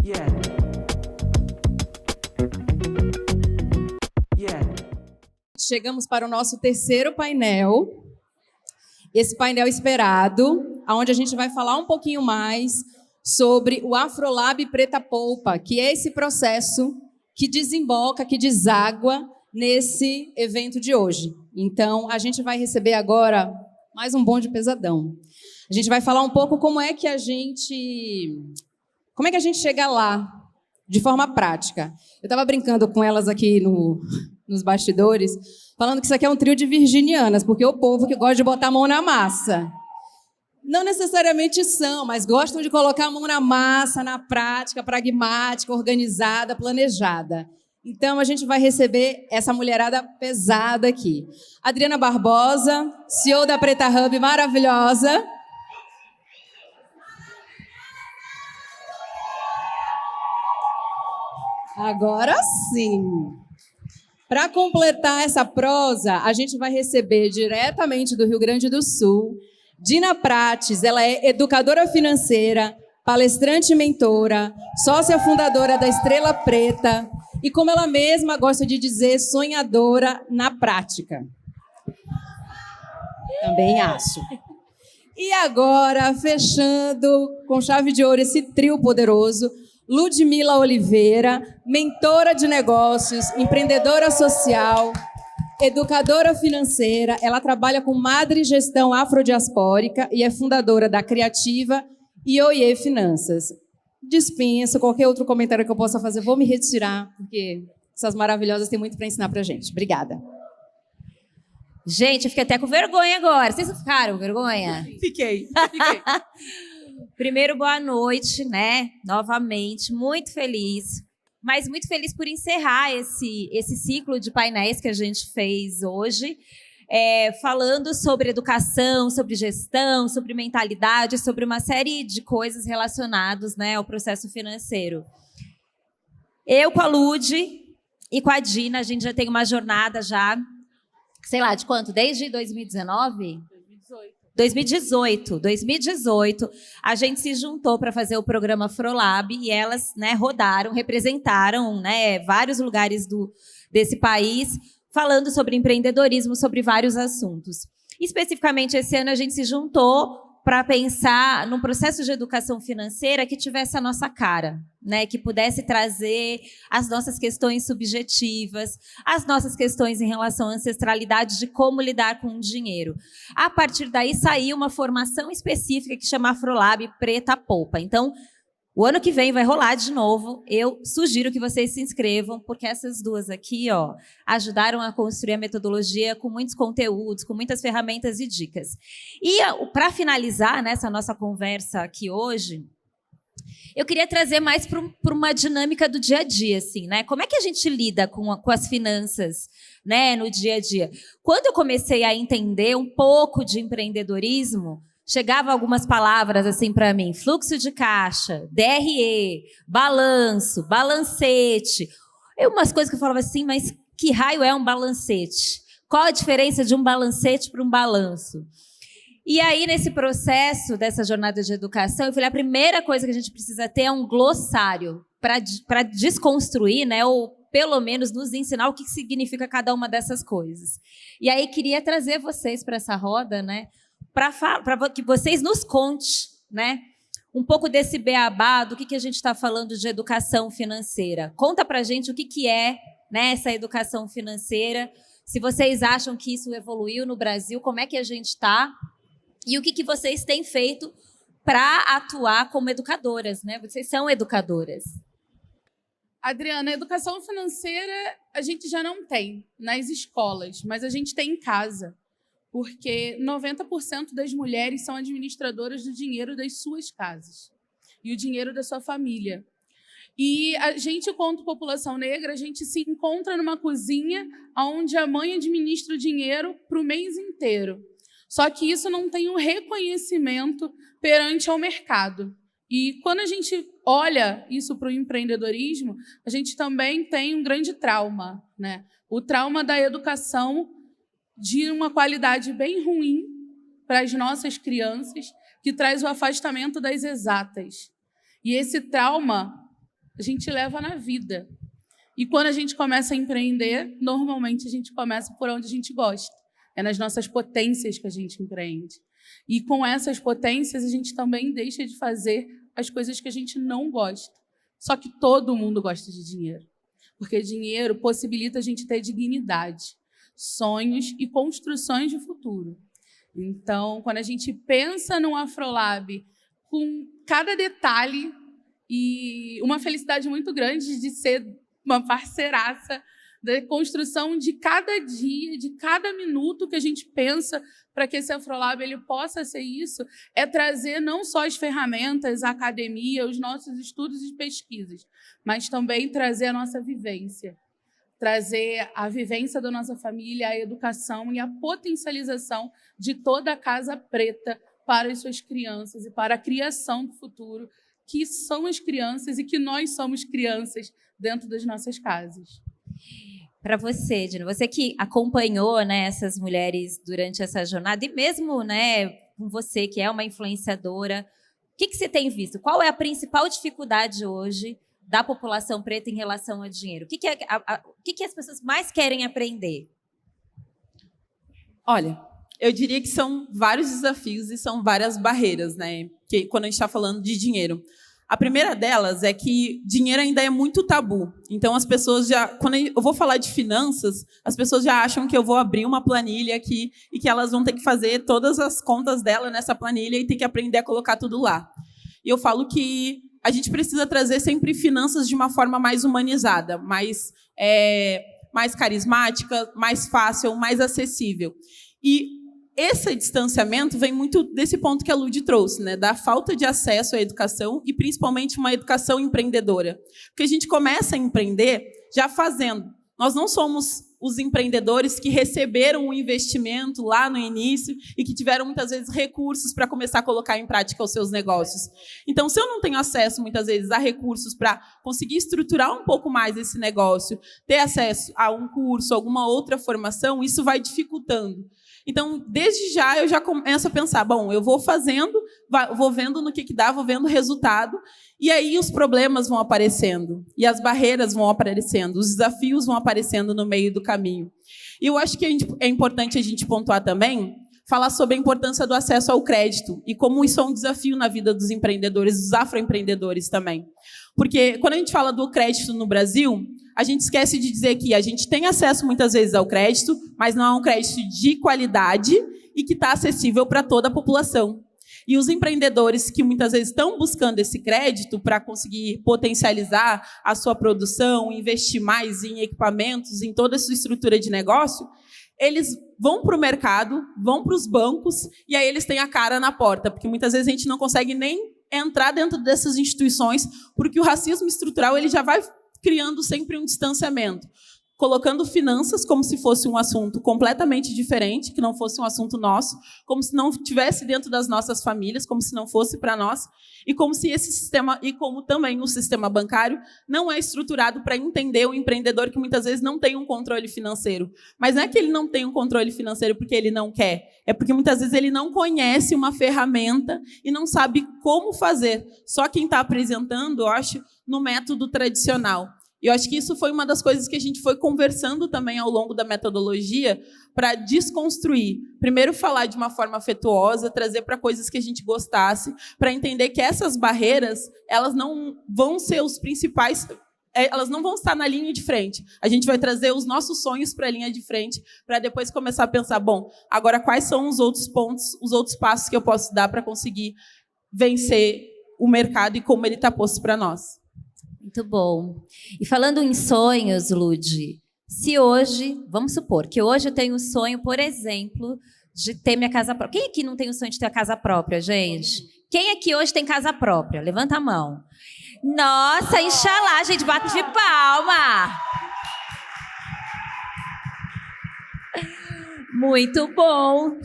Yeah. Yeah. Chegamos para o nosso terceiro painel, esse painel esperado, onde a gente vai falar um pouquinho mais sobre o Afrolab Preta Polpa, que é esse processo que desemboca, que deságua nesse evento de hoje. Então, a gente vai receber agora mais um bonde pesadão. A gente vai falar um pouco como é que a gente chega lá, de forma prática. Eu estava brincando com elas aqui nos bastidores, falando que isso aqui é um trio de virginianas, porque o povo que gosta de botar a mão na massa. Não necessariamente são, mas gostam de colocar a mão na massa, na prática, pragmática, organizada, planejada. Então, a gente vai receber essa mulherada pesada aqui. Adriana Barbosa, CEO da Preta Hub, maravilhosa. Agora sim. Para completar essa prosa, a gente vai receber diretamente do Rio Grande do Sul, Dina Prates. Ela é educadora financeira, palestrante e mentora, sócia fundadora da Estrela Preta e, como ela mesma gosta de dizer, sonhadora na prática. Também acho. E agora, fechando com chave de ouro esse trio poderoso, Ludmila Oliveira, mentora de negócios, empreendedora social, educadora financeira. Ela trabalha com Madre Gestão Afrodiaspórica e é fundadora da Criativa e Oiê Finanças. Dispenso qualquer outro comentário que eu possa fazer. Vou me retirar, porque essas maravilhosas têm muito para ensinar para a gente. Obrigada. Gente, eu fiquei até com vergonha agora. Vocês não ficaram com vergonha? Fiquei. Primeiro, boa noite, né? Novamente, muito feliz. Mas muito feliz por encerrar esse ciclo de painéis que a gente fez hoje, falando sobre educação, sobre gestão, sobre mentalidade, sobre uma série de coisas relacionadas, né, ao processo financeiro. Eu com a Lud e com a Dina, a gente já tem uma jornada já, sei lá, de quanto? Desde 2019? 2018, a gente se juntou para fazer o programa Afrolab e elas, né, rodaram, representaram, né, vários lugares desse país, falando sobre empreendedorismo, sobre vários assuntos. Especificamente, esse ano a gente se juntou para pensar num processo de educação financeira que tivesse a nossa cara, né, que pudesse trazer as nossas questões subjetivas, as nossas questões em relação à ancestralidade de como lidar com o dinheiro. A partir daí saiu uma formação específica que chama Afrolab Preta Polpa. Então, o ano que vem vai rolar de novo. Eu sugiro que vocês se inscrevam, porque essas duas aqui, ó, ajudaram a construir a metodologia com muitos conteúdos, com muitas ferramentas e dicas. E para finalizar nessa nossa conversa aqui hoje, eu queria trazer mais para uma dinâmica do dia a dia, assim, né? Como é que a gente lida com as finanças, né, no dia a dia? Quando eu comecei a entender um pouco de empreendedorismo, chegavam algumas palavras assim para mim: fluxo de caixa, DRE, balanço, balancete. Umas coisas que eu falava assim, mas que raio é um balancete? Qual a diferença de um balancete para um balanço? E aí, nesse processo dessa jornada de educação, eu falei, a primeira coisa que a gente precisa ter é um glossário para desconstruir, né, ou pelo menos nos ensinar o que significa cada uma dessas coisas. E aí, queria trazer vocês para essa roda, né, para que vocês nos contem, né, um pouco desse beabá, do que a gente está falando de educação financeira. Conta para a gente o que é, né, essa educação financeira, se vocês acham que isso evoluiu no Brasil, como é que a gente está, e o que vocês têm feito para atuar como educadoras, né? Vocês são educadoras. Adriana, a educação financeira a gente já não tem nas escolas, mas a gente tem em casa. Porque 90% das mulheres são administradoras do dinheiro das suas casas e o dinheiro da sua família. E a gente, enquanto população negra, a gente se encontra numa cozinha onde a mãe administra o dinheiro para o mês inteiro. Só que isso não tem um reconhecimento perante ao mercado. E quando a gente olha isso para o empreendedorismo, a gente também tem um grande trauma, né? O trauma da educação de uma qualidade bem ruim para as nossas crianças, que traz o afastamento das exatas. E esse trauma a gente leva na vida. E quando a gente começa a empreender, normalmente a gente começa por onde a gente gosta. É nas nossas potências que a gente empreende. E com essas potências, a gente também deixa de fazer as coisas que a gente não gosta. Só que todo mundo gosta de dinheiro. Porque dinheiro possibilita a gente ter dignidade, sonhos e construções de futuro. Então, quando a gente pensa no Afrolab, com cada detalhe e uma felicidade muito grande de ser uma parceiraça da construção de cada dia, de cada minuto que a gente pensa para que esse Afrolab ele possa ser isso, é trazer não só as ferramentas, a academia, os nossos estudos e pesquisas, mas também trazer a nossa vivência, trazer a vivência da nossa família, a educação e a potencialização de toda a Casa Preta para as suas crianças e para a criação do futuro, que são as crianças e que nós somos crianças dentro das nossas casas. Para você, Dina, você que acompanhou, né, essas mulheres durante essa jornada, e mesmo, né, com você que é uma influenciadora, o que você tem visto? Qual é a principal dificuldade hoje da população preta em relação ao dinheiro? O que as pessoas mais querem aprender? Olha, eu diria que são vários desafios e são várias barreiras, né? Que, quando a gente está falando de dinheiro. A primeira delas é que dinheiro ainda é muito tabu. Então, as pessoas já... Quando eu vou falar de finanças, as pessoas já acham que eu vou abrir uma planilha aqui e que elas vão ter que fazer todas as contas dela nessa planilha e ter que aprender a colocar tudo lá. E eu falo que a gente precisa trazer sempre finanças de uma forma mais humanizada, mais carismática, mais fácil, mais acessível. E esse distanciamento vem muito desse ponto que a Lud trouxe, né? Da falta de acesso à educação e, principalmente, uma educação empreendedora. Porque a gente começa a empreender já fazendo. Nós não somos os empreendedores que receberam o investimento lá no início e que tiveram, muitas vezes, recursos para começar a colocar em prática os seus negócios. Então, se eu não tenho acesso, muitas vezes, a recursos para conseguir estruturar um pouco mais esse negócio, ter acesso a um curso, alguma outra formação, isso vai dificultando. Então, desde já, eu já começo a pensar, bom, eu vou fazendo, vou vendo no que dá, vou vendo o resultado, e aí os problemas vão aparecendo, e as barreiras vão aparecendo, os desafios vão aparecendo no meio do caminho. E eu acho que é importante a gente pontuar também, falar sobre a importância do acesso ao crédito, e como isso é um desafio na vida dos empreendedores, dos afroempreendedores também. Porque quando a gente fala do crédito no Brasil, a gente esquece de dizer que a gente tem acesso muitas vezes ao crédito, mas não é um crédito de qualidade e que está acessível para toda a população. E os empreendedores que muitas vezes estão buscando esse crédito para conseguir potencializar a sua produção, investir mais em equipamentos, em toda a sua estrutura de negócio, eles vão para o mercado, vão para os bancos e aí eles têm a cara na porta, porque muitas vezes a gente não consegue nem entrar dentro dessas instituições, porque o racismo estrutural ele já vai criando sempre um distanciamento, colocando finanças como se fosse um assunto completamente diferente, que não fosse um assunto nosso, como se não estivesse dentro das nossas famílias, como se não fosse para nós, e como se esse sistema, e como também o sistema bancário, não é estruturado para entender o empreendedor que muitas vezes não tem um controle financeiro. Mas não é que ele não tem um controle financeiro porque ele não quer, é porque muitas vezes ele não conhece uma ferramenta e não sabe como fazer. Só quem está apresentando, eu acho, no método tradicional. E eu acho que isso foi uma das coisas que a gente foi conversando também ao longo da metodologia para desconstruir. Primeiro, falar de uma forma afetuosa, trazer para coisas que a gente gostasse, para entender que essas barreiras elas não vão ser os principais, elas não vão estar na linha de frente. A gente vai trazer os nossos sonhos para a linha de frente, para depois começar a pensar, bom, agora quais são os outros pontos, os outros passos que eu posso dar para conseguir vencer o mercado e como ele está posto para nós. Muito bom. E falando em sonhos, Lud, se hoje, vamos supor que hoje eu tenho o sonho, por exemplo, de ter minha casa própria. Quem aqui não tem o sonho de ter a casa própria, gente? Quem aqui hoje tem casa própria? Levanta a mão. Nossa, inxalá, gente, bate de palma. Muito bom.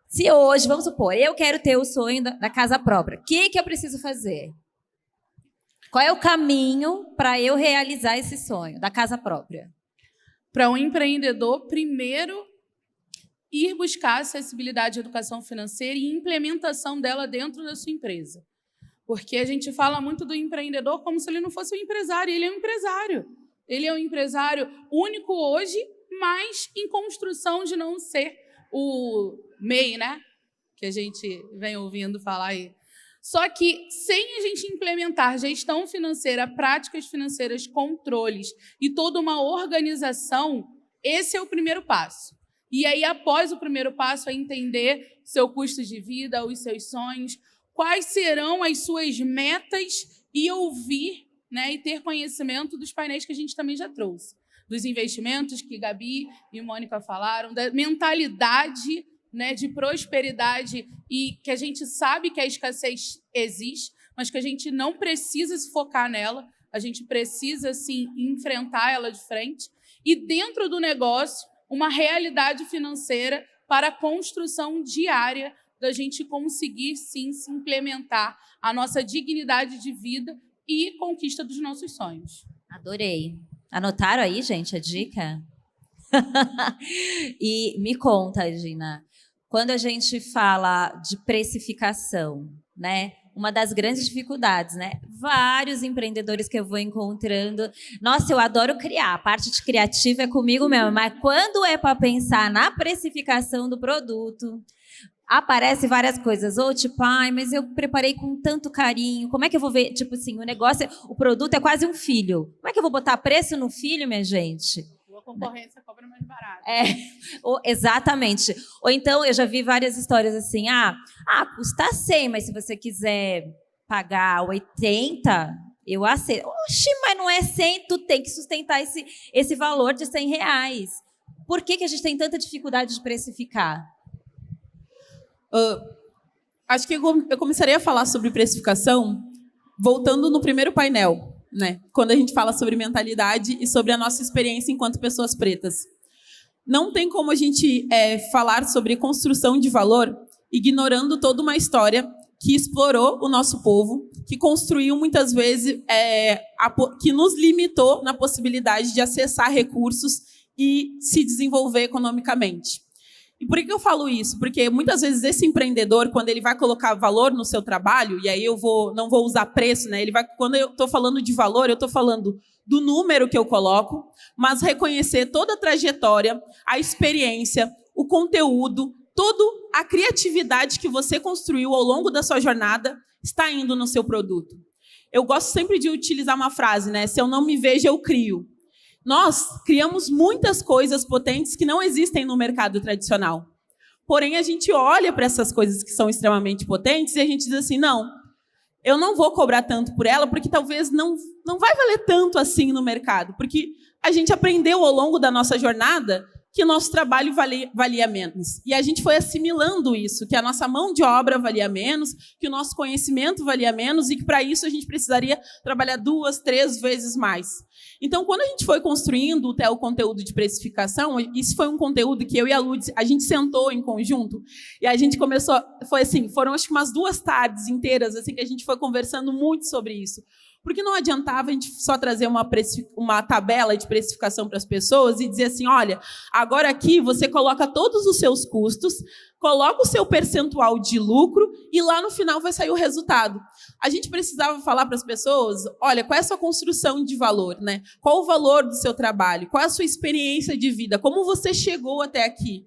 Se hoje, vamos supor, eu quero ter o sonho da casa própria, o que eu preciso fazer? Qual é o caminho para eu realizar esse sonho da casa própria? Para um empreendedor, primeiro, ir buscar acessibilidade à educação financeira e implementação dela dentro da sua empresa. Porque a gente fala muito do empreendedor como se ele não fosse um empresário. Ele é um empresário. Ele é um empresário único hoje, mas em construção de não ser o MEI, né? Que a gente vem ouvindo falar aí. Só que, sem a gente implementar gestão financeira, práticas financeiras, controles e toda uma organização, esse é o primeiro passo. E aí, após o primeiro passo, é entender seu custo de vida, os seus sonhos, quais serão as suas metas e ouvir, né, e ter conhecimento dos painéis que a gente também já trouxe. Dos investimentos que Gabi e Mônica falaram, da mentalidade, né, de prosperidade e que a gente sabe que a escassez existe, mas que a gente não precisa se focar nela, a gente precisa, sim, enfrentar ela de frente. E dentro do negócio, uma realidade financeira para a construção diária da gente conseguir, sim, se implementar a nossa dignidade de vida e conquista dos nossos sonhos. Adorei. Anotaram aí, gente, a dica? E me conta, Gina, quando a gente fala de precificação, né? Uma das grandes dificuldades, né? Vários empreendedores que eu vou encontrando. Nossa, eu adoro criar. A parte de criativa é comigo mesmo. Mas quando é para pensar na precificação do produto, aparece várias coisas. Ou tipo, ai, mas eu preparei com tanto carinho. Como é que eu vou ver? Tipo assim, o produto é quase um filho. Como é que eu vou botar preço no filho, minha gente? A concorrência cobra mais barato. Exatamente. Ou então, eu já vi várias histórias assim, custa 100, mas se você quiser pagar 80, eu aceito. Oxi, mas não é 100, tu tem que sustentar esse valor de R$100. Por que a gente tem tanta dificuldade de precificar? Acho que eu começaria a falar sobre precificação voltando no primeiro painel, né? Quando a gente fala sobre mentalidade e sobre a nossa experiência enquanto pessoas pretas. Não tem como a gente falar sobre construção de valor ignorando toda uma história que explorou o nosso povo, que construiu muitas vezes, que nos limitou na possibilidade de acessar recursos e se desenvolver economicamente. E por que eu falo isso? Porque muitas vezes esse empreendedor, quando ele vai colocar valor no seu trabalho, e aí não vou usar preço, né? Quando eu estou falando de valor, eu estou falando do número que eu coloco, mas reconhecer toda a trajetória, a experiência, o conteúdo, toda a criatividade que você construiu ao longo da sua jornada está indo no seu produto. Eu gosto sempre de utilizar uma frase, né? Se eu não me vejo, eu crio. Nós criamos muitas coisas potentes que não existem no mercado tradicional. Porém, a gente olha para essas coisas que são extremamente potentes e a gente diz assim, não, eu não vou cobrar tanto por ela porque talvez não vai valer tanto assim no mercado. Porque a gente aprendeu ao longo da nossa jornada que o nosso trabalho valia menos. E a gente foi assimilando isso, que a nossa mão de obra valia menos, que o nosso conhecimento valia menos e que, para isso, a gente precisaria trabalhar 2, 3 vezes mais. Então, quando a gente foi construindo o conteúdo de precificação, isso foi um conteúdo que eu e a Lud, a gente sentou em conjunto e a gente começou, foram acho que umas 2 tardes inteiras assim, que a gente foi conversando muito sobre isso. Porque não adiantava a gente só trazer uma tabela de precificação para as pessoas e dizer assim, olha, agora aqui você coloca todos os seus custos, coloca o seu percentual de lucro e lá no final vai sair o resultado. A gente precisava falar para as pessoas, olha, qual é a sua construção de valor, né? Qual o valor do seu trabalho? Qual é a sua experiência de vida? Como você chegou até aqui?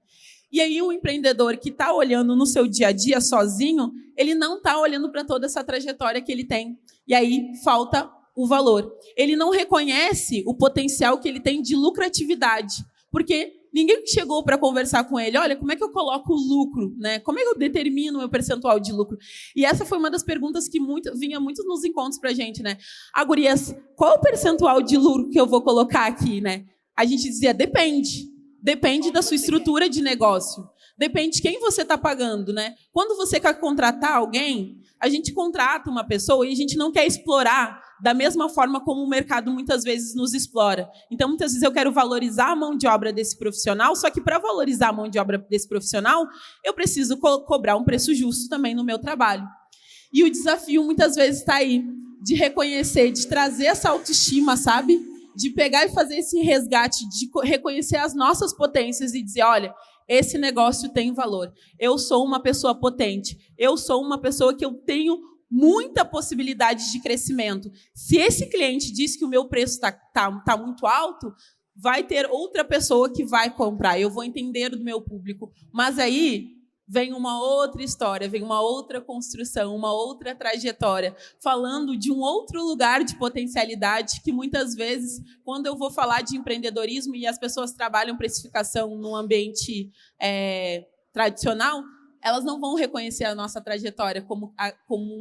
E aí o empreendedor que está olhando no seu dia a dia sozinho, ele não está olhando para toda essa trajetória que ele tem. E aí falta o valor. Ele não reconhece o potencial que ele tem de lucratividade, porque ninguém chegou para conversar com ele, olha, como é que eu coloco o lucro, né? Como é que eu determino o meu percentual de lucro? E essa foi uma das perguntas que vinha muito nos encontros para a gente, né? Gurias, qual o percentual de lucro que eu vou colocar aqui, né? A gente dizia, depende. Depende da sua estrutura de negócio. Depende de quem você está pagando, né? Quando você quer contratar alguém, a gente contrata uma pessoa e a gente não quer explorar da mesma forma como o mercado muitas vezes nos explora. Então, muitas vezes eu quero valorizar a mão de obra desse profissional, só que para valorizar a mão de obra desse profissional, eu preciso cobrar um preço justo também no meu trabalho. E o desafio muitas vezes está aí, de reconhecer, de trazer essa autoestima, sabe? De pegar e fazer esse resgate, de reconhecer as nossas potências e dizer, olha, esse negócio tem valor. Eu sou uma pessoa potente. Eu sou uma pessoa que eu tenho muita possibilidade de crescimento. Se esse cliente diz que o meu preço tá muito alto, vai ter outra pessoa que vai comprar. Eu vou entender do meu público. Mas aí vem uma outra história, vem uma outra construção, uma outra trajetória, falando de um outro lugar de potencialidade que, muitas vezes, quando eu vou falar de empreendedorismo e as pessoas trabalham precificação num ambiente tradicional, elas não vão reconhecer a nossa trajetória como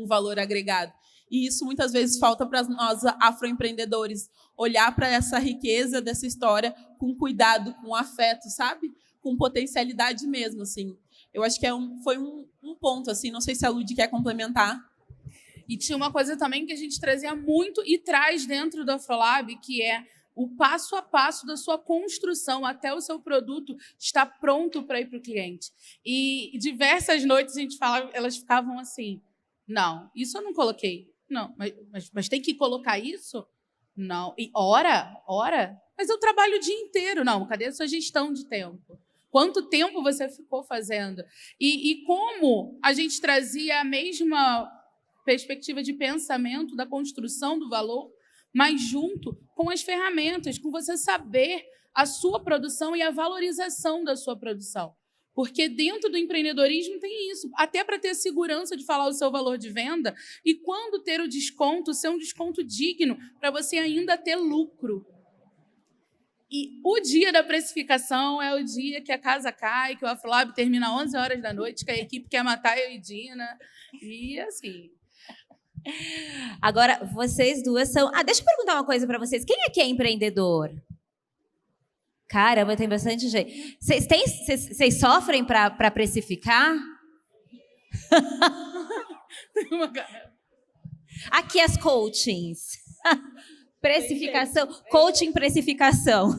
um valor agregado. E isso, muitas vezes, falta para nós afroempreendedores olhar para essa riqueza dessa história com cuidado, com afeto, sabe? Com potencialidade mesmo, assim. Eu acho que foi um ponto, assim, não sei se a Lud quer complementar. E tinha uma coisa também que a gente trazia muito e traz dentro do Afrolab, que é o passo a passo da sua construção até o seu produto estar pronto para ir para o cliente. E diversas noites a gente falava, elas ficavam assim, não, isso eu não coloquei. Não, mas tem que colocar isso? Não. E hora? Mas eu trabalho o dia inteiro. Não, cadê a sua gestão de tempo? Quanto tempo você ficou fazendo? E como a gente trazia a mesma perspectiva de pensamento da construção do valor, mas junto com as ferramentas, com você saber a sua produção e a valorização da sua produção. Porque dentro do empreendedorismo tem isso, até para ter a segurança de falar o seu valor de venda e quando ter o desconto, ser um desconto digno para você ainda ter lucro. E o dia da precificação é o dia que a casa cai, que o Afrolab termina às 11 horas da noite, que a equipe quer matar eu e Dina. E assim. Agora, vocês duas são... deixa eu perguntar uma coisa para vocês. Quem aqui é empreendedor? Caramba, tem bastante gente. Vocês sofrem para precificar? Aqui as coachings. Precificação, coaching precificação.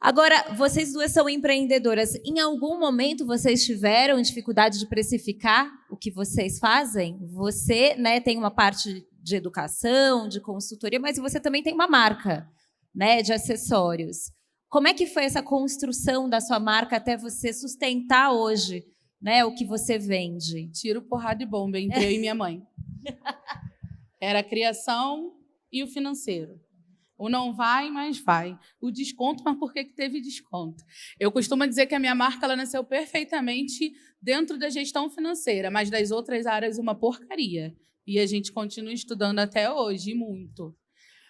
Agora, vocês duas são empreendedoras. Em algum momento vocês tiveram dificuldade de precificar o que vocês fazem? Você, né, tem uma parte de educação, de consultoria, mas você também tem uma marca, né, de acessórios. Como é que foi essa construção da sua marca até você sustentar hoje, né, o que você vende? Tiro, porrada e bomba entre eu e minha mãe. Era a criação e o financeiro. O não vai, mas vai. O desconto, mas por que teve desconto? Eu costumo dizer que a minha marca ela nasceu perfeitamente dentro da gestão financeira, mas das outras áreas uma porcaria. E a gente continua estudando até hoje, muito.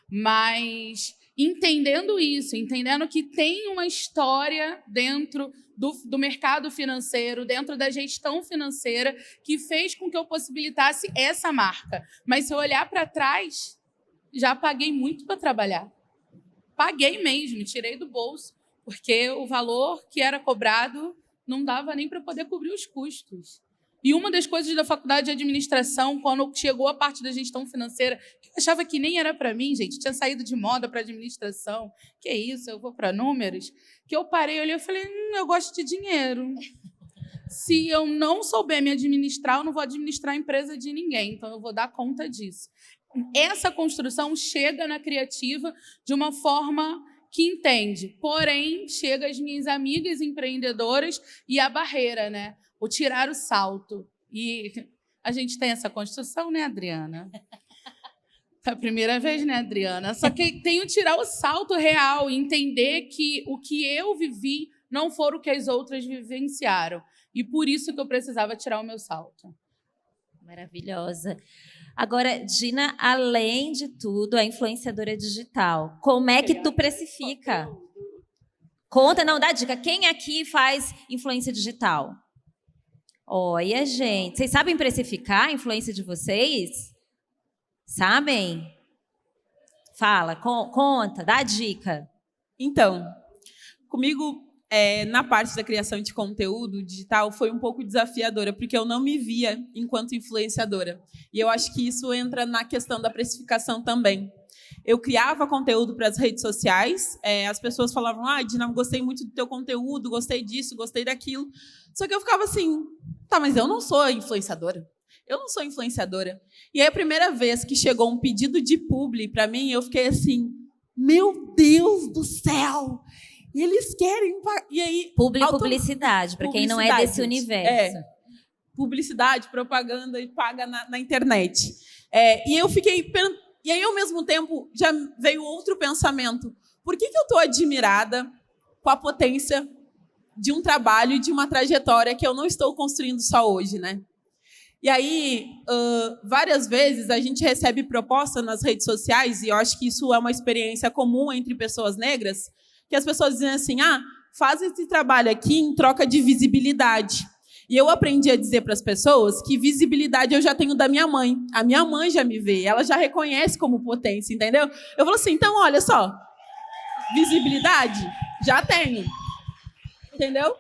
Mas entendendo isso, entendendo que tem uma história dentro do mercado financeiro, dentro da gestão financeira, que fez com que eu possibilitasse essa marca. Mas se eu olhar para trás, já paguei muito para trabalhar. Paguei mesmo, tirei do bolso, porque o valor que era cobrado não dava nem para poder cobrir os custos. E uma das coisas da faculdade de administração, quando chegou a parte da gestão financeira, que eu achava que nem era para mim, gente, tinha saído de moda para administração, que é isso, eu vou para números, que eu parei, olhei e falei, eu gosto de dinheiro. Se eu não souber me administrar, eu não vou administrar a empresa de ninguém, então eu vou dar conta disso. Essa construção chega na criativa de uma forma que entende, porém, chega às minhas amigas empreendedoras e a barreira, né? O tirar o salto. E a gente tem essa construção, né, Adriana? É a primeira vez, né, Adriana? Só que tem o tirar o salto real, entender que o que eu vivi não foi o que as outras vivenciaram. E por isso que eu precisava tirar o meu salto. Maravilhosa. Agora, Dina, além de tudo, é influenciadora digital. Como é que tu precifica? Conta, não, dá dica. Quem aqui faz influência digital? Olha, gente. Vocês sabem precificar a influência de vocês? Sabem? Fala, conta, dá dica. Então, comigo, na parte da criação de conteúdo digital, foi um pouco desafiadora, porque eu não me via enquanto influenciadora. E eu acho que isso entra na questão da precificação também. Eu criava conteúdo para as redes sociais, as pessoas falavam, Dina, gostei muito do teu conteúdo, gostei disso, gostei daquilo. Só que eu ficava assim, tá, mas eu não sou influenciadora. Eu não sou influenciadora. E aí, a primeira vez que chegou um pedido de publi para mim, eu fiquei assim, meu Deus do céu! Eles querem... E aí, publicidade, para quem não é desse universo. publicidade, propaganda e paga na internet. E eu fiquei... E aí, ao mesmo tempo, já veio outro pensamento. Por que eu estou admirada com a potência de um trabalho e de uma trajetória que eu não estou construindo só hoje, né? E aí, várias vezes, a gente recebe proposta nas redes sociais, e eu acho que isso é uma experiência comum entre pessoas negras, que as pessoas dizem assim, faz esse trabalho aqui em troca de visibilidade. E eu aprendi a dizer para as pessoas que visibilidade eu já tenho da minha mãe. A minha mãe já me vê, ela já reconhece como potência, entendeu? Eu falo assim, então, olha só, visibilidade, já tenho. Entendeu?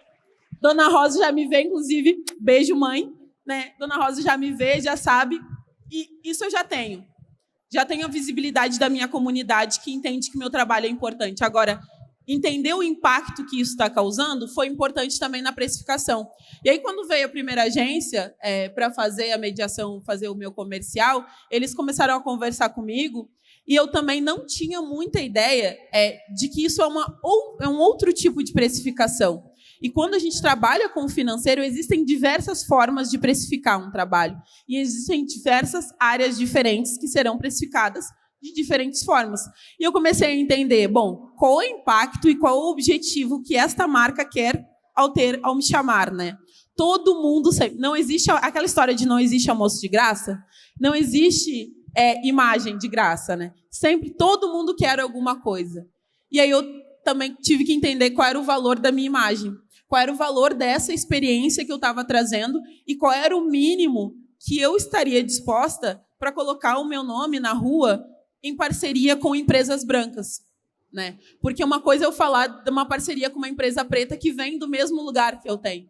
Dona Rosa já me vê, inclusive, beijo, mãe. Né? Dona Rosa já me vê, já sabe. E isso eu já tenho. Já tenho a visibilidade da minha comunidade que entende que meu trabalho é importante. Agora, entender o impacto que isso está causando foi importante também na precificação. E aí, quando veio a primeira agência para fazer a mediação, fazer o meu comercial, eles começaram a conversar comigo e eu também não tinha muita ideia de que isso é um outro tipo de precificação. E quando a gente trabalha com o financeiro, existem diversas formas de precificar um trabalho. E existem diversas áreas diferentes que serão precificadas de diferentes formas. E eu comecei a entender, qual é o impacto e qual é o objetivo que esta marca quer ao me chamar, né? Todo mundo sempre... Não existe aquela história de não existe almoço de graça, não existe imagem de graça, né? Sempre todo mundo quer alguma coisa. E aí eu também tive que entender qual era o valor da minha imagem, qual era o valor dessa experiência que eu estava trazendo e qual era o mínimo que eu estaria disposta para colocar o meu nome na rua em parceria com empresas brancas, né? Porque uma coisa é eu falar de uma parceria com uma empresa preta que vem do mesmo lugar que eu tenho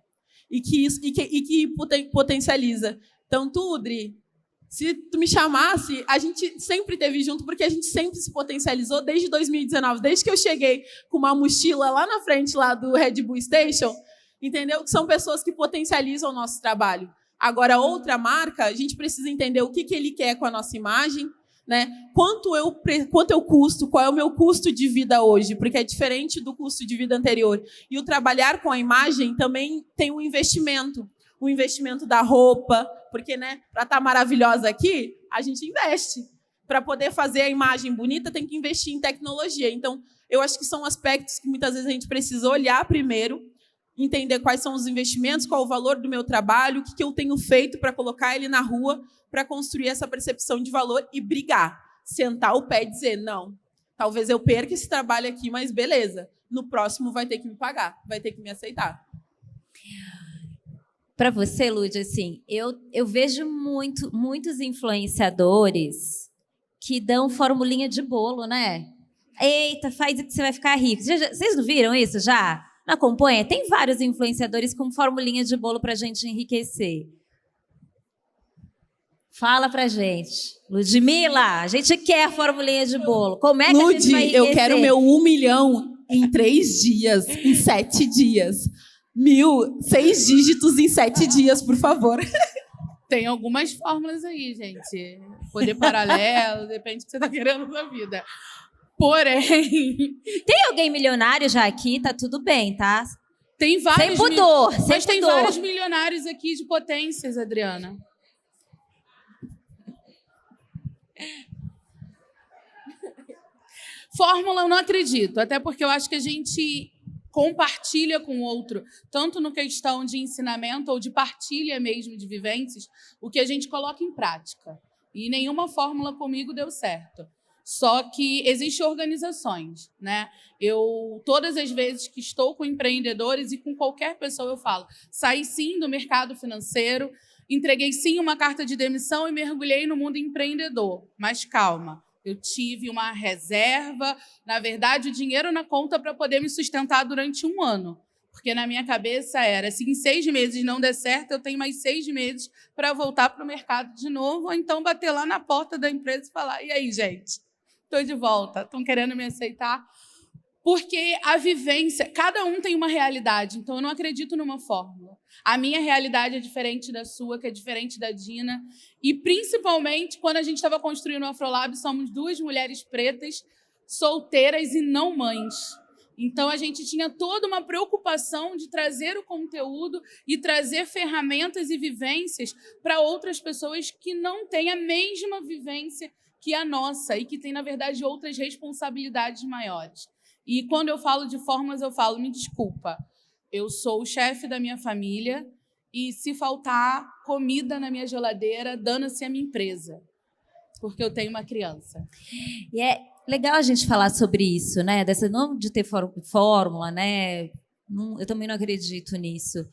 e que potencializa. Então, Dri, se tu me chamasse, a gente sempre esteve junto, porque a gente sempre se potencializou desde 2019, desde que eu cheguei com uma mochila lá na frente lá do Red Bull Station, entendeu? Que são pessoas que potencializam o nosso trabalho. Agora, outra marca, a gente precisa entender o que ele quer com a nossa imagem, né? Quanto eu custo, qual é o meu custo de vida hoje, porque é diferente do custo de vida anterior. E o trabalhar com a imagem também tem um investimento. O investimento da roupa, porque, né, para estar maravilhosa aqui, a gente investe. Para poder fazer a imagem bonita, tem que investir em tecnologia. Então, eu acho que são aspectos que muitas vezes a gente precisa olhar primeiro, entender quais são os investimentos, qual o valor do meu trabalho, o que eu tenho feito para colocar ele na rua, para construir essa percepção de valor e brigar. Sentar o pé e dizer, não, talvez eu perca esse trabalho aqui, mas beleza, no próximo vai ter que me pagar, vai ter que me aceitar. Para você, Lud, assim, eu vejo muitos influenciadores que dão formulinha de bolo, né? Eita, faz que você vai ficar rico. Vocês não viram isso já? Não acompanha? Tem vários influenciadores com formulinha de bolo para a gente enriquecer. Fala pra gente. Ludmila, a gente quer a formulinha de bolo. Como é que a gente vai enriquecer? Eu quero meu 1 milhão em 3 dias, em 7 dias. 6 dígitos em 7 dias, por favor. Tem algumas fórmulas aí, gente. Poder paralelo, depende do que você está querendo na vida. Porém... Tem alguém milionário já aqui? Tá tudo bem, tá? Tem vários... Sem pudor, Mas tem vários milionários aqui de potências, Adriana. Fórmula eu não acredito, até porque eu acho que a gente compartilha com o outro, tanto no questão de ensinamento ou de partilha mesmo de vivências, o que a gente coloca em prática. E nenhuma fórmula comigo deu certo. Só que existem organizações, né? Todas as vezes que estou com empreendedores e com qualquer pessoa, eu falo, saí sim do mercado financeiro, entreguei sim uma carta de demissão e mergulhei no mundo empreendedor. Mas calma. Eu tive uma reserva, na verdade, o dinheiro na conta para poder me sustentar durante 1 ano. Porque na minha cabeça era, se em 6 meses não der certo, eu tenho mais 6 meses para voltar para o mercado de novo, ou então bater lá na porta da empresa e falar, e aí, gente, estou de volta, estão querendo me aceitar? Porque a vivência, cada um tem uma realidade, então eu não acredito numa fórmula. A minha realidade é diferente da sua, que é diferente da Dina. E, principalmente, quando a gente estava construindo o Afrolab, somos 2 mulheres pretas, solteiras e não mães. Então, a gente tinha toda uma preocupação de trazer o conteúdo e trazer ferramentas e vivências para outras pessoas que não têm a mesma vivência que a nossa e que têm, na verdade, outras responsabilidades maiores. E quando eu falo de formas, eu falo, me desculpa, eu sou o chefe da minha família e se faltar comida na minha geladeira, dana-se a minha empresa, porque eu tenho uma criança. E é legal a gente falar sobre isso, né? Dessa não de ter fórmula, né? Eu também não acredito nisso.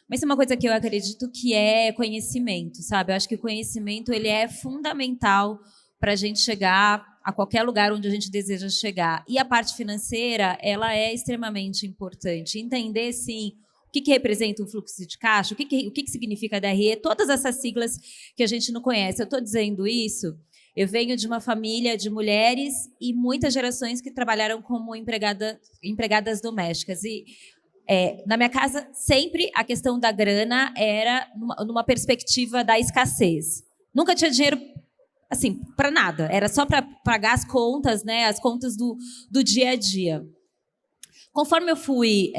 Mas é uma coisa que eu acredito que é conhecimento, sabe? Eu acho que o conhecimento ele é fundamental para a gente chegar a qualquer lugar onde a gente deseja chegar. E a parte financeira, ela é extremamente importante. Entender, sim, o que representa um fluxo de caixa, o que significa DRE, todas essas siglas que a gente não conhece. Eu estou dizendo isso. Eu venho de uma família de mulheres e muitas gerações que trabalharam como empregadas domésticas. E na minha casa, sempre a questão da grana era numa perspectiva da escassez. Nunca tinha dinheiro assim, para nada. Era só para pagar as contas, né? As contas do dia a dia. Conforme eu fui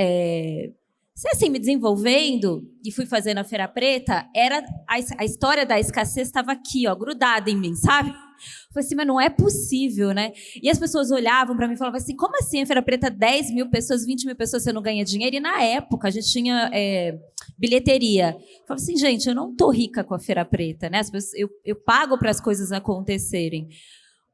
assim, me desenvolvendo e fui fazendo a Feira Preta, a história da escassez estava aqui, ó, grudada em mim, sabe? Eu falei assim, mas não é possível, né? E as pessoas olhavam para mim e falavam assim, como assim a Feira Preta, 10 mil pessoas, 20 mil pessoas, você não ganha dinheiro? E na época a gente tinha bilheteria. Eu falava assim, gente, eu não estou rica com a Feira Preta, né? Eu pago para as coisas acontecerem.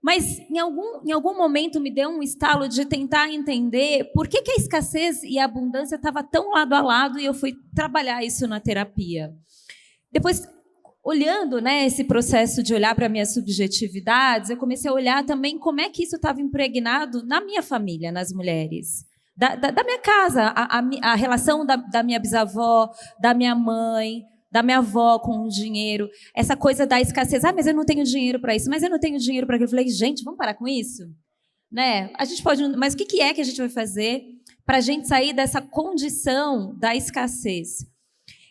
Mas em algum momento me deu um estalo de tentar entender por que a escassez e a abundância estavam tão lado a lado e eu fui trabalhar isso na terapia. Depois, olhando, né, esse processo de olhar para minhas subjetividades, eu comecei a olhar também como é que isso estava impregnado na minha família, nas mulheres. Da minha casa, a relação da minha bisavó, da minha mãe, da minha avó com o dinheiro, essa coisa da escassez. Mas eu não tenho dinheiro para isso, mas eu não tenho dinheiro para aquilo. Eu falei, gente, vamos parar com isso? Né? A gente pode, mas o que é que a gente vai fazer para a gente sair dessa condição da escassez?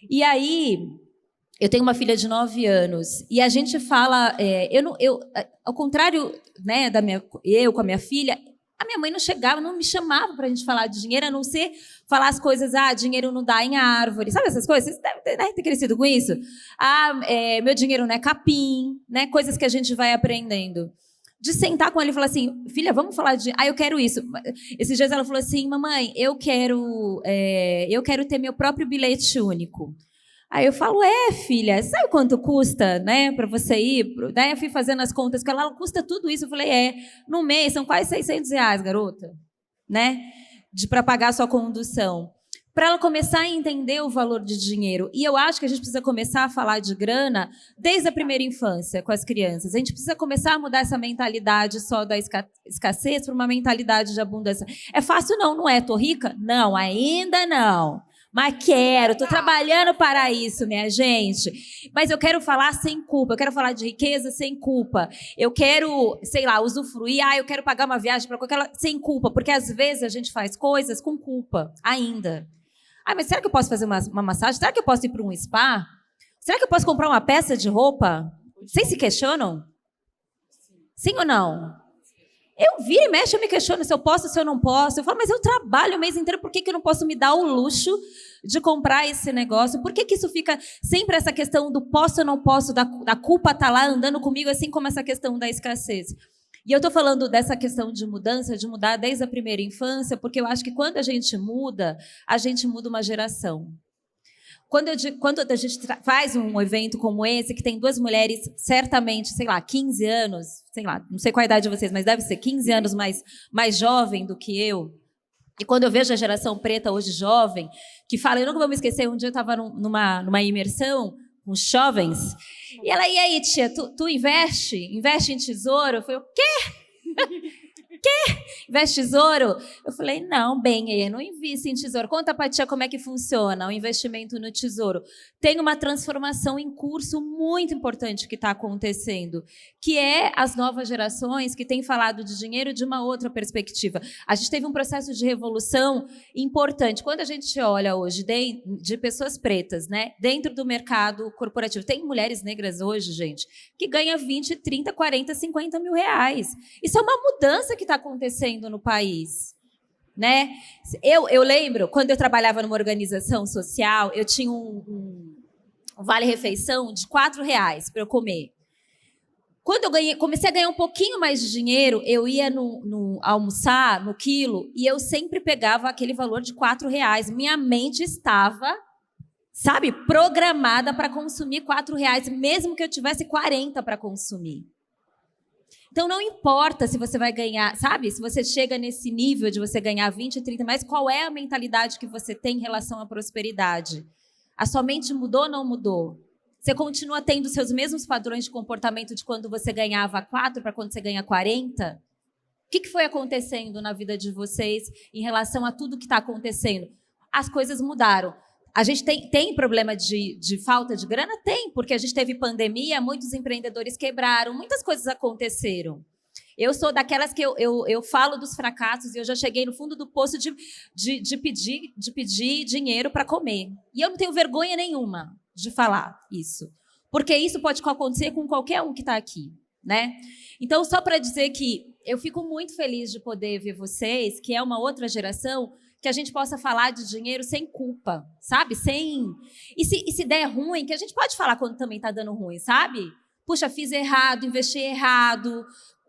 E aí, eu tenho uma filha de 9 anos, e a gente fala, ao contrário, né, eu com a minha filha, a minha mãe não chegava, não me chamava para a gente falar de dinheiro, a não ser falar as coisas, dinheiro não dá em árvore, sabe essas coisas? Vocês devem ter crescido com isso. Meu dinheiro não é capim, né? Coisas que a gente vai aprendendo. De sentar com ela e falar assim, filha, vamos falar de... eu quero isso. Esses dias ela falou assim, mamãe, eu quero ter meu próprio bilhete único. Aí eu falo, filha, sabe quanto custa, né, para você ir? Daí eu fui fazendo as contas, que ela custa tudo isso. Eu falei, no mês são quase R$600, garota, né, para pagar a sua condução. Para ela começar a entender o valor de dinheiro. E eu acho que a gente precisa começar a falar de grana desde a primeira infância com as crianças. A gente precisa começar a mudar essa mentalidade só da escassez para uma mentalidade de abundância. É fácil? Não é. Tô rica? Não, ainda não. Mas estou trabalhando para isso, minha gente. Mas eu quero falar sem culpa, eu quero falar de riqueza sem culpa. Eu quero, sei lá, usufruir, eu quero pagar uma viagem para qualquer... sem culpa, porque às vezes a gente faz coisas com culpa, ainda. Mas será que eu posso fazer uma massagem? Será que eu posso ir para um spa? Será que eu posso comprar uma peça de roupa? Vocês se questionam? Sim ou não? Eu viro e mexo, eu me questiono se eu posso, se eu não posso. Eu falo, mas eu trabalho o mês inteiro, por que eu não posso me dar o luxo de comprar esse negócio? Por que isso fica sempre essa questão do posso ou não posso, da culpa tá lá andando comigo, assim como essa questão da escassez? E eu estou falando dessa questão de mudança, de mudar desde a primeira infância, porque eu acho que quando a gente muda uma geração. Quando a gente faz um evento como esse, que tem 2 mulheres, certamente, sei lá, 15 anos, sei lá, não sei qual a idade de vocês, mas deve ser 15 anos mais jovem do que eu. E quando eu vejo a geração preta hoje jovem, que fala, eu nunca vou me esquecer, um dia eu estava numa imersão com os jovens, e ela, e aí, tia, tu investe em tesouro? Eu falei, o quê? Investe tesouro? Eu falei, não, eu não invisto em tesouro. Conta pra tia como é que funciona o investimento no tesouro. Tem uma transformação em curso muito importante que está acontecendo, que é as novas gerações que têm falado de dinheiro de uma outra perspectiva. A gente teve um processo de revolução importante. Quando a gente olha hoje de pessoas pretas, né, dentro do mercado corporativo, tem mulheres negras hoje, gente, que ganham 20, 30, 40, 50 mil reais. Isso é uma mudança que está acontecendo no país. né? Eu lembro, quando eu trabalhava numa organização social, eu tinha um vale-refeição de R$ 4 para eu comer. Quando eu comecei a ganhar um pouquinho mais de dinheiro, eu ia no almoçar, no quilo, e eu sempre pegava aquele valor de R$ 4. Minha mente estava, sabe, programada para consumir R$ 4, mesmo que eu tivesse 40 para consumir. Então, não importa se você vai ganhar, sabe? Se você chega nesse nível de você ganhar 20, 30, mas qual é a mentalidade que você tem em relação à prosperidade? A sua mente mudou ou não mudou? Você continua tendo seus mesmos padrões de comportamento de quando você ganhava 4 para quando você ganha 40? O que foi acontecendo na vida de vocês em relação a tudo que está acontecendo? As coisas mudaram. A gente tem problema de falta de grana? Tem, porque a gente teve pandemia, muitos empreendedores quebraram, muitas coisas aconteceram. Eu sou daquelas que eu falo dos fracassos e eu já cheguei no fundo do poço de pedir dinheiro para comer. E eu não tenho vergonha nenhuma de falar isso, porque isso pode acontecer com qualquer um que está aqui, né? Então, só para dizer que eu fico muito feliz de poder ver vocês, que é uma outra geração, que a gente possa falar de dinheiro sem culpa, sabe? E se der ruim, que a gente pode falar quando também está dando ruim, sabe? Puxa, fiz errado, investi errado,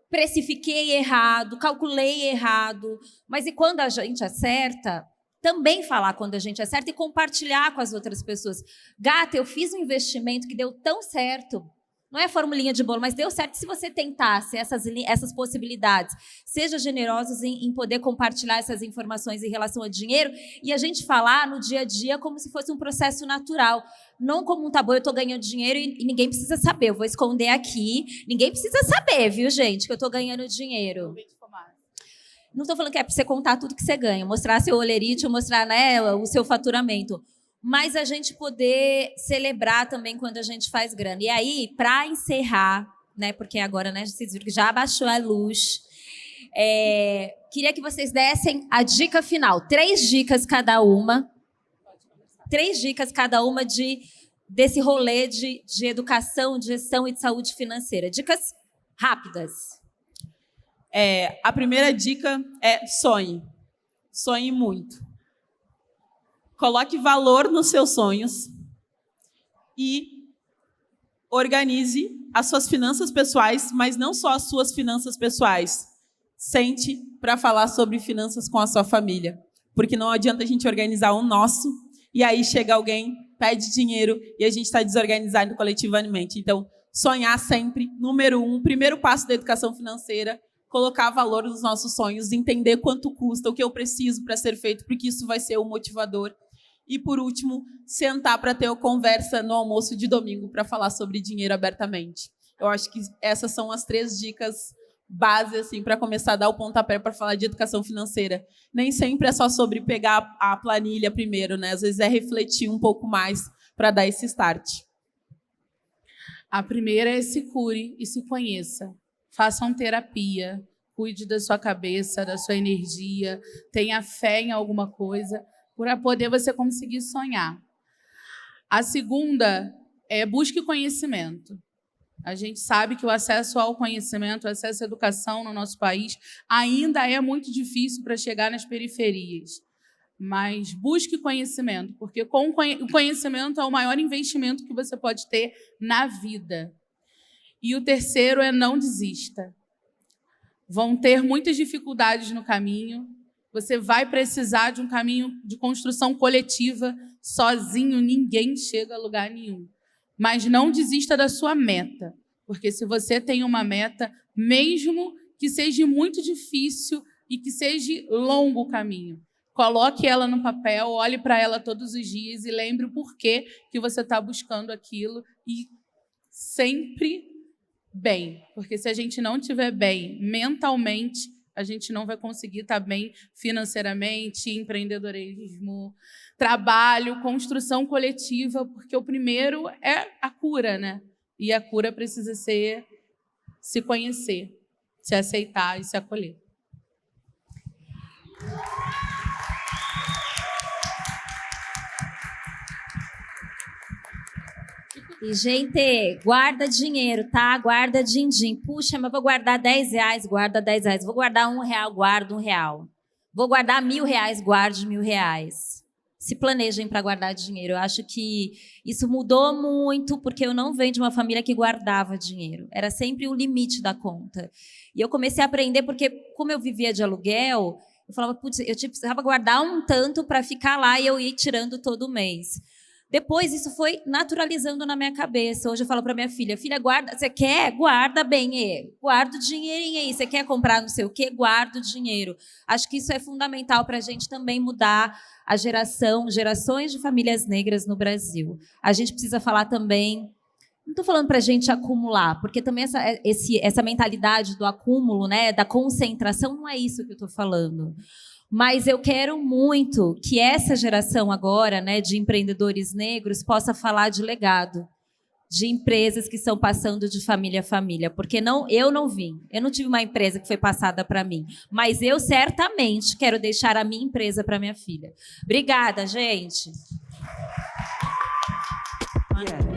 precifiquei errado, calculei errado. Mas e quando a gente acerta, também falar quando a gente acerta e compartilhar com as outras pessoas. Gata, eu fiz um investimento que deu tão certo. Não é formulinha de bolo, mas deu certo se você tentasse essas possibilidades. Seja generosos em poder compartilhar essas informações em relação a dinheiro e a gente falar no dia a dia como se fosse um processo natural. Não como um tabu, eu estou ganhando dinheiro e ninguém precisa saber. Eu vou esconder aqui. Ninguém precisa saber, viu, gente, que eu estou ganhando dinheiro. Não estou falando que é para você contar tudo que você ganha, mostrar seu olerite, mostrar, né, o seu faturamento. Mas a gente poder celebrar também quando a gente faz grana. E aí, para encerrar, né, porque agora, né, vocês viram que já abaixou a luz, queria que vocês dessem a dica final. 3 dicas cada uma. 3 dicas cada uma desse rolê de educação, de gestão e de saúde financeira. Dicas rápidas. A primeira dica é sonhe. Sonhe muito. Coloque valor nos seus sonhos e organize as suas finanças pessoais, mas não só as suas finanças pessoais. Sente para falar sobre finanças com a sua família, porque não adianta a gente organizar o nosso e aí chega alguém, pede dinheiro e a gente está desorganizado coletivamente. Então, sonhar sempre, número 1, primeiro passo da educação financeira, colocar valor nos nossos sonhos, entender quanto custa, o que eu preciso para ser feito, porque isso vai ser o motivador. E, por último, sentar para ter uma conversa no almoço de domingo para falar sobre dinheiro abertamente. Eu acho que essas são as 3 dicas base assim, para começar a dar o pontapé para falar de educação financeira. Nem sempre é só sobre pegar a planilha primeiro, né? Às vezes é refletir um pouco mais para dar esse start. A primeira é se cure e se conheça. Façam terapia, cuide da sua cabeça, da sua energia, tenha fé em alguma coisa, para poder você conseguir sonhar. A segunda é busque conhecimento. A gente sabe que o acesso ao conhecimento, o acesso à educação no nosso país ainda é muito difícil para chegar nas periferias. Mas busque conhecimento, porque o conhecimento é o maior investimento que você pode ter na vida. E o terceiro é não desista. Vão ter muitas dificuldades no caminho. Você vai precisar de um caminho de construção coletiva. Sozinho, ninguém chega a lugar nenhum. Mas não desista da sua meta. Porque se você tem uma meta, mesmo que seja muito difícil e que seja longo o caminho, coloque ela no papel, olhe para ela todos os dias e lembre o porquê que você está buscando aquilo. E sempre bem. Porque se a gente não estiver bem mentalmente, a gente não vai conseguir estar bem financeiramente, empreendedorismo, trabalho, construção coletiva, porque o primeiro é a cura, né? E a cura precisa ser se conhecer, se aceitar e se acolher. E, gente, guarda dinheiro, tá? Guarda din-din. Puxa, mas vou guardar R$10, guarda R$10. Vou guardar R$1, guarda R$1. Vou guardar R$1.000, guarde R$1.000. Se planejem para guardar dinheiro. Eu acho que isso mudou muito, porque eu não venho de uma família que guardava dinheiro. Era sempre o limite da conta. E eu comecei a aprender, porque como eu vivia de aluguel, eu falava, putz, eu precisava guardar um tanto para ficar lá e eu ir tirando todo mês. Depois, isso foi naturalizando na minha cabeça. Hoje eu falo para minha filha, guarda, você quer? Guarda bem, guarda o dinheirinho aí. Você quer comprar não sei o quê? Guarda o dinheiro. Acho que isso é fundamental para a gente também mudar a gerações de famílias negras no Brasil. A gente precisa falar também, não estou falando para a gente acumular, porque também essa mentalidade do acúmulo, né, da concentração, não é isso que eu estou falando. Mas eu quero muito que essa geração agora, né, de empreendedores negros possa falar de legado, de empresas que estão passando de família a família, porque eu não tive uma empresa que foi passada para mim, mas eu certamente quero deixar a minha empresa para minha filha. Obrigada, gente. Yeah.